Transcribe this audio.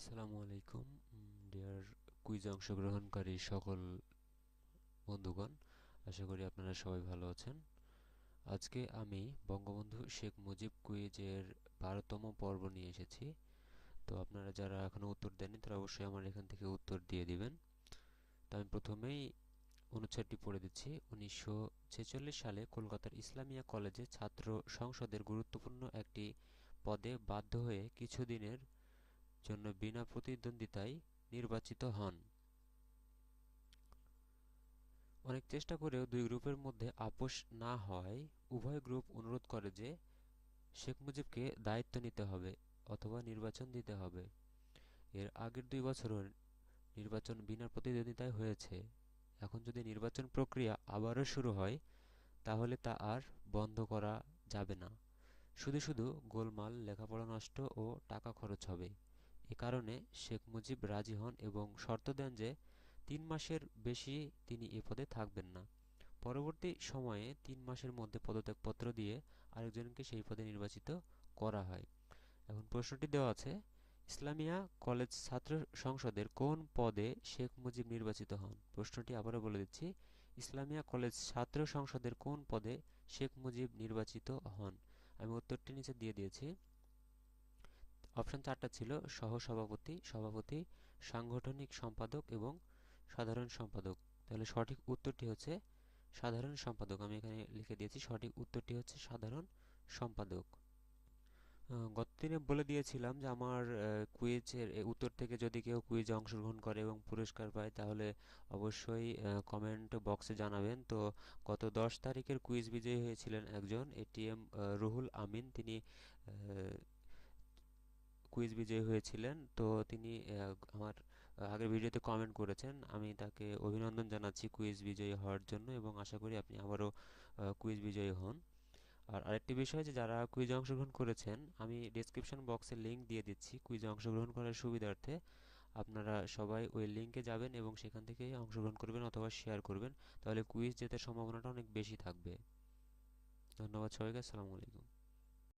আসসালামু আলাইকুম ডিয়ার কুইজে অংশগ্রহণকারী সকল বন্ধুগণ, আশা করি আপনারা সবাই ভালো আছেন। আজকে আমি বঙ্গবন্ধু শেখ মুজিব কুইজের 12তম পর্ব নিয়ে এসেছি। তো আপনারা যারা এখনো উত্তর দেননি তারা অবশ্যই আমার এখান থেকে উত্তর দিয়ে দিবেন। তো আমি প্রথমেই অনুচ্ছেদটি পড়ে দিচ্ছি। 1946 সালে কলকাতার ইসলামিয়া কলেজে ছাত্র সংসদের গুরুত্বপূর্ণ একটি পদে বাধ্য হয়ে কিছুদিনের জন্য বিনা প্রতিদ্বন্দ্বিতায় নির্বাচিত হন। অনেক চেষ্টা করেও দুই গ্রুপের মধ্যে আপোষ না হওয়ায় উভয় গ্রুপ অনুরোধ করে যে শেখ মুজিবকে দায়িত্ব নিতে হবে অথবা নির্বাচন দিতে হবে। এর আগের 2 বছরও নির্বাচন বিনা প্রতিদ্বন্দ্বিতায় হয়েছে। এখন যদি নির্বাচন প্রক্রিয়া আবারও শুরু হয় তাহলে তা আর বন্ধ করা যাবে না। শুধু শুধু গোলমাল, লেখাপড়া নষ্ট ও টাকা খরচ হবে। এ কারণে শেখ মুজিব রাজি হন এবং শর্ত দেন যে 3 মাসের বেশি তিনি এ পদে থাকবেন না। পরবর্তী সময়ে 3 মাসের মধ্যে পদত্যাগপত্র দিয়ে আরেকজনকে সেই পদে নির্বাচিত করা হয়। এখন প্রশ্নটি দেওয়া আছে, ইসলামিয়া কলেজ ছাত্র সংসদের কোন পদে শেখ মুজিব নির্বাচিত হন? প্রশ্নটি আবারও বলে দিচ্ছি, ইসলামিয়া কলেজ ছাত্র সংসদের কোন পদে শেখ মুজিব নির্বাচিত হন? আমি উত্তরটি নিচে দিয়ে দিয়েছি। অপশন 4টা ছিল সহসভাপতি, সভাপতি, সাংগঠনিক সম্পাদক এবং সাধারণ সম্পাদক। তাহলে সঠিক উত্তরটি হচ্ছে সাধারণ সম্পাদক। আমি এখানে লিখে দিয়েছি, সঠিক উত্তরটি হচ্ছে সাধারণ সম্পাদক। গত দিনে বলে দিয়েছিলাম যে আমার কুইজের উত্তর থেকে যদি কেউ কুইজে অংশগ্রহণ করে এবং পুরস্কার পায় তাহলে অবশ্যই কমেন্ট বক্সে জানাবেন। তো গত 10 তারিখের কুইজ বিজয়ী হয়েছিলেন একজন এটিএম রুহুল আমিন। তিনি কুইজ বিজয়ী হয়েছিলেন। তো তিনি আমার আগের ভিডিওতে কমেন্ট করেছেন। আমি তাকে অভিনন্দন জানাচ্ছি কুইজ বিজয়ী হওয়ার জন্য এবং আশা করি আপনি আবারও কুইজ বিজয়ী হন। আর আরেকটি বিষয়, যে যারা কুইজে অংশগ্রহণ করেছেন আমি ডেসক্রিপশন বক্সে লিংক দিয়ে দিচ্ছি কুইজে অংশগ্রহণ করার সুবিধার্থে। আপনারা সবাই ওই লিংকে যাবেন এবং সেখান থেকে অংশগ্রহণ করবেন অথবা শেয়ার করবেন, তাহলে কুইজ জেতার সম্ভাবনাটা অনেক বেশি থাকবে। ধন্যবাদ সবাইকে। আসসালামু আলাইকুম।